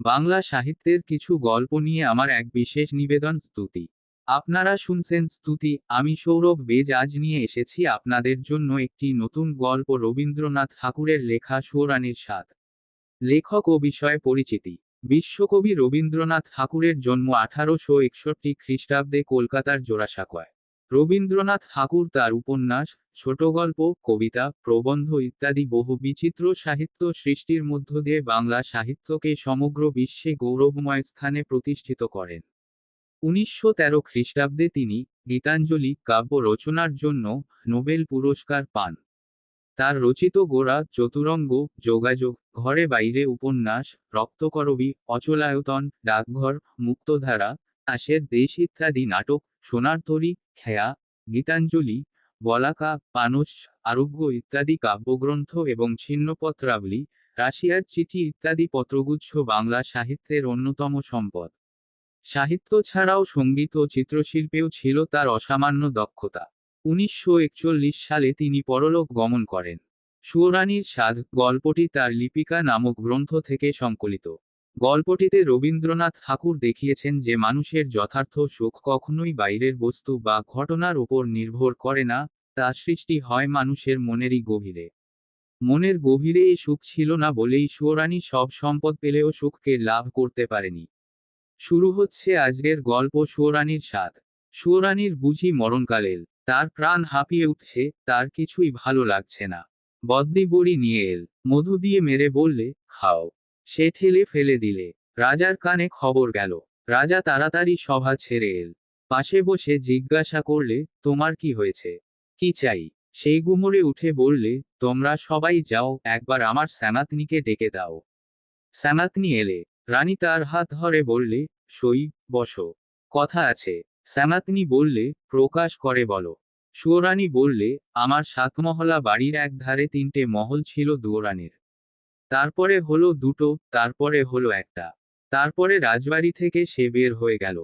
বাংলা সাহিত্যের কিছু গল্প নিয়ে আমার এক বিশেষ নিবেদন স্তুতি। আপনারা শুনছেন স্তুতি, আমি সৌরভ বেজ আজ নিয়ে এসেছি আপনাদের জন্য একটি নতুন গল্প রবীন্দ্রনাথ ঠাকুরের লেখা সুয়োরানীর স্বাদ। লেখক ও বিষয় পরিচিতি। বিশ্বকবি রবীন্দ্রনাথ ঠাকুরের জন্ম 1861 খ্রিস্টাব্দে কলকাতার জোড়াসাঁকোয়। রবীন্দ্রনাথ ঠাকুর তার উপন্যাস, ছোটগল্প, কবিতা, প্রবন্ধ ইত্যাদি বহু বিচিত্র সাহিত্য সৃষ্টির মধ্য দিয়ে বাংলা সাহিত্যকে সমগ্র বিশ্বে গৌরবময় স্থানে প্রতিষ্ঠিত করেন। 1913 খ্রিস্টাব্দে তিনি গীতাঞ্জলি কাব্য রচনার জন্য নোবেল পুরস্কার পান। তার রচিত গোরা, চতুরঙ্গ, যোগাযোগ, ঘরে বাইরে উপন্যাস, রক্তকরবী, অচলায়তন, ডাকঘর, মুক্তধারা, তাসের দেশ ইত্যাদি নাটক, সোনার তরী, খেয়া, গীতাঞ্জলি, বলাকা, পানস, আরোগ্য ইত্যাদি কাব্যগ্রন্থ এবং ছিন্নপত্রাবলী, রাশিয়ার চিঠি ইত্যাদি পত্রগুচ্ছ বাংলা সাহিত্যের অন্যতম সম্পদ। সাহিত্য ছাড়াও সঙ্গীত ও চিত্রশিল্পেও ছিল তার অসামান্য দক্ষতা। 1941 সালে তিনি পরলোক গমন করেন। সুয়োরানীর স্বাদ গল্পটি তার লিপিকা নামক গ্রন্থ থেকে সংকলিত। গল্পটিতে রবীন্দ্রনাথ ঠাকুর দেখিয়েছেন যে মানুষের যথার্থ সুখ কখনোই বাইরের বস্তু বা ঘটনার ওপর নির্ভর করে না, তা সৃষ্টি হয় মানুষের মনেরই গভীরে। মনের গভীরে এই সুখ ছিল না বলেই সুয়োরানী সব সম্পদ পেলেও সুখকে লাভ করতে পারেনি। শুরু হচ্ছে আজকের গল্প সুয়োরানীর স্বাদ। সুয়োরানীর বুঝি মরণকাল এল। তার প্রাণ হাঁপিয়ে উঠছে, তার কিছুই ভালো লাগছে না। বদ্যি বড়ি নিয়ে এল, মধু দিয়ে মেরে বললে, খাও। সে ঠেলে ফেলে দিলে। রাজার কানে খবর গেল। রাজা তাড়াতাড়ি সভা ছেড়ে এল। পাশে বসে জিজ্ঞাসা করলে, তোমার কি হয়েছে? কি চাই? সেই গুমরে উঠে বললে, তোমরা সবাই যাও, একবার আমার স্যানাতনিকে ডেকে দাও। স্যানাতনি এলে। রানী তার হাত ধরে বললে, সই, বসো। কথা আছে। স্যানাতনি বললে, প্রকাশ করে বলো। সুয়োরানী বললে, আমার 7 মহলা বাড়ির এক ধারে 3টে মহল ছিল দুয়োরানীর। তারপরে হলো 2টো, তারপরে হলো একটা। তারপরে রাজবাড়ি থেকে সে বের হয়ে গেল।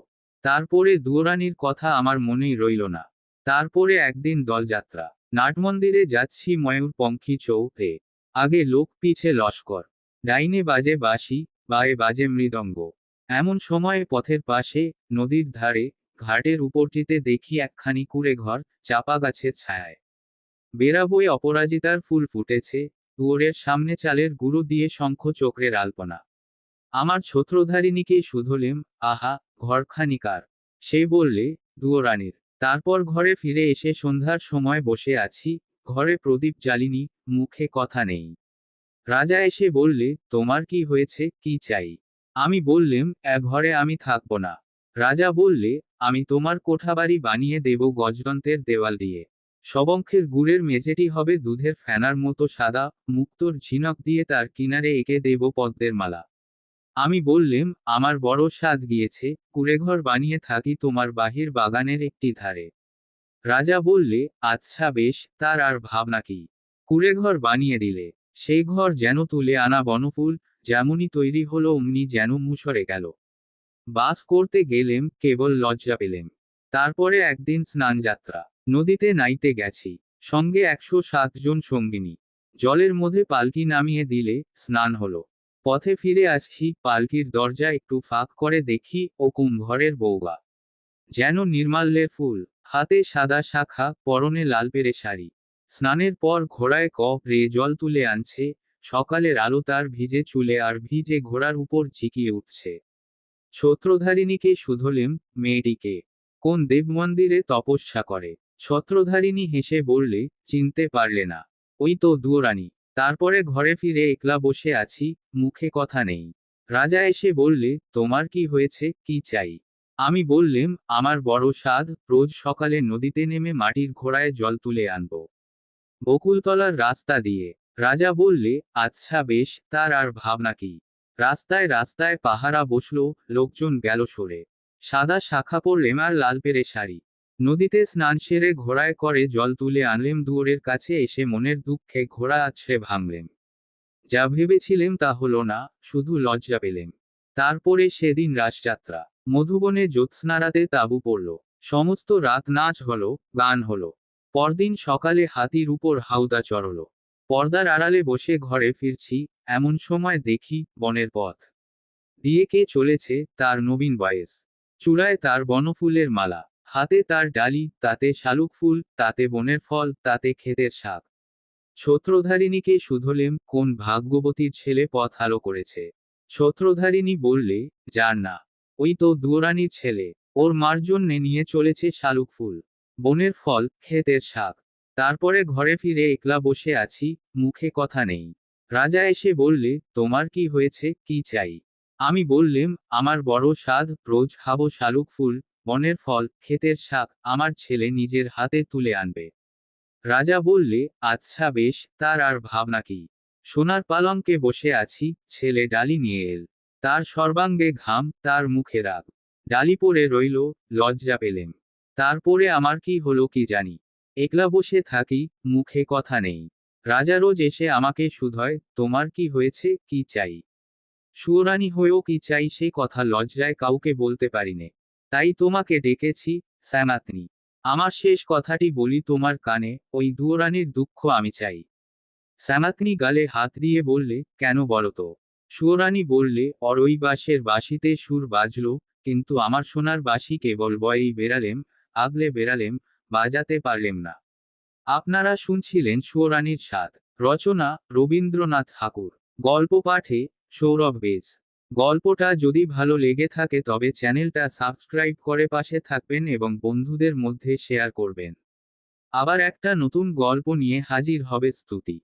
তারপরে দুয়োরানীর কথা আমার মনেই রইল না। তারপরে একদিন দলযাত্রা। নাটমন্দিরে যাচ্ছি ময়ূরপঙ্খী চৌড়ে। আগে লোক পিছে লস্কর। ডাইনে বাজে বাঁশি, বাঁয়ে বাজে মৃদঙ্গ। এমন সময়ে পথের পাশে, নদীর ধারে, ঘাটের উপরটিতে দেখি একখানি কুঁড়ে ঘর, চাপা গাছের ছায়ায়। বেরাবই অপরাজিতার ফুল ফুটেছে, দুয়ারের সামনে চালের গুঁড়ো দিয়ে শঙ্খ চক্রের আলপনা। আমার ছত্রধারিণীকে শুধলেম, আহা, ঘরখানি কার? সে বললে, দুয়োরানীর। তারপর ঘরে ফিরে এসে সন্ধ্যার সময় বসে আছি, ঘরে প্রদীপ জ্বালিনি, মুখে কথা নেই। রাজা এসে বললে, তোমার কি হয়েছে, কি চাই? আমি বললেম, ঘরে আমি থাকব না। রাজা বললে, আমি তোমার কোঠাবাড়ি বানিয়ে দেব গজদন্তের দেওয়াল দিয়ে। সবংখের গুড়ের মেঝেটি হবে দুধের ফেনার মতো সাদা, মুক্তোর ঝিনক দিয়ে তার কিনারে এঁকে দেব পদ্মের মালা। আমি বললেম, আমার বড় সাধ গিয়েছে, কুঁড়েঘর বানিয়ে থাকি তোমার বাহির বাগানের একটি ধারে। রাজা বললে, আচ্ছা বেশ, তার আর ভাবনা কি? কুঁড়েঘর বানিয়ে দিলে। সেই ঘর যেন তুলে আনা বনফুল, যেমনি তৈরি হলো অমনি যেন মুষড়ে গেল। বাস করতে গেলেম, কেবল লজ্জা পেলেম। তারপরে একদিন স্নানযাত্রা। নদীতে নাইতে গেছি। সঙ্গে 107 জন সঙ্গিনী। জলের মধ্যে পালকি নামিয়ে দিলে, স্নান হলো। পথে ফিরে আসছি, পালকির দরজা একটু ফাঁক করে দেখি, ও ঘরের বউগা। যেন নির্মাল্যের ফুল। হাতে সাদা শাখা, পরনে লালপেড়ে শাড়ি। স্নানের পর ঘোড়ায় রে জল তুলে আনছে, সকালের আলো তার ভিজে চুলে আর ভিজে ঘোড়ার উপর ঝিকিয়ে উঠছে। ছত্রধারিণীকে শুধলেম, মেয়েটিকে। কোন দেবমন্দিরে তপস্যা করে? ছত্রধারিণী হেসে বললে, চিনতে পারলে না? ওই তো দুয়োরানী। তারপরে ঘরে ফিরে একলা বসে আছি, মুখে কথা নেই। রাজা এসে বললে, তোমার কি হয়েছে, কি চাই? আমি বললেম, আমার বড় সাধ, রোজ সকালে নদীতে নেমে মাটির ঘোড়ায় জল তুলে আনব বকুলতলার রাস্তা দিয়ে। রাজা বললে, আচ্ছা বেশ, তার আর ভাবনা কি? রাস্তায় রাস্তায় পাহারা বসলো, লোকজন গেল সরে। সাদা শাখা পরলেম আর লালপেড়ে শাড়ি। নদীতে স্নান সেরে ঘোড়ায় করে জল তুলে আনলেম, দুয়ারের কাছে এসে মনের দুঃখে ঘোড়া আছড়ে ভাঙলেম। যা ভেবেছিলেম তা হলো না, শুধু লজ্জা পেলেম। তারপরে সেদিন রাসযাত্রা। মধুবনে জ্যোৎস্নারাতে তাঁবু পড়ল। সমস্ত রাত নাচ হলো, গান হলো। পরদিন সকালে হাতির উপর হাউদা চড়ল। পর্দার আড়ালে বসে ঘরে ফিরছি, এমন সময় দেখি, বনের পথ। দিয়ে কে চলেছে তার নবীন বয়স, চূড়ায় তার বনফুলের মালা, হাতে তার ডালি, তাতে শালুক ফুল, তাতে বনের ফল, তাতে ক্ষেতের শাক। ছত্রধারিণীকে শুধলেম, কোন ভাগ্যবতীর ছেলে পথ আলো করেছে। ছত্রধারিণী বললে, যার না, ওই তো দুয়োরানির ছেলে, ওর মার জন্যে নিয়ে চলেছে শালুক ফুল, বনের ফল, ক্ষেতের শাক। তারপরে ঘরে ফিরে একলা বসে আছি, মুখে কথা নেই। রাজা এসে বললে, তোমার কি হয়েছে, কি চাই? আমি বললেম, আমার বড় সাধ, রোজ খাবো শালুক ফুল, বনের ফল, ক্ষেতের শাক, আমার ছেলে নিজের হাতে তুলে আনবে। রাজা বললে, আচ্ছা বেশ, তার আর ভাবনা কি। সোনার পালঙ্কে বসে আছি, ছেলে ডালি নিয়ে এল, তার সর্বাঙ্গে ঘাম, তার মুখে রাগ। ডালি পড়ে রইল, লজ্জা পেলেম। তারপরে আমার কি হলো কি জানি, একলা বসে থাকি, মুখে কথা নেই। রাজা রোজ এসে আমাকে শুধয়, তোমার কি হয়েছে, কি চাই? সুয়োরানী হয়েও কি চাই সে কথা লজ্জায় কাউকে বলতে পারিনে। তাই তোমাকে ডেকেছি, শ্যামাতনি। আমার শেষ কথাটি বলি তোমার কানে, ওই দুয়োরানীর দুঃখ আমি চাই। শ্যামাতনি গালে হাত দিয়ে বললে, কেন বলো তো? সুয়োরানী বললে, ওই বাঁশের বাঁশিতে সুর বাজলো, কিন্তু আমার সোনার বাঁশি কেবল বয়েই বেড়ালেম, আগলে বেড়ালেম, বাজাতে পারলেম না। আপনারা শুনছিলেন সুয়োরানীর স্বাদ। রচনা রবীন্দ্রনাথ ঠাকুর। গল্প পাঠে সৌরভ বেজ। গল্পটা যদি ভালো লেগে থাকে তবে চ্যানেলটা সাবস্ক্রাইব করে পাশে থাকবেন এবং বন্ধুদের মধ্যে শেয়ার করবেন। আবার একটা নতুন গল্প নিয়ে হাজির হবে স্তুতি।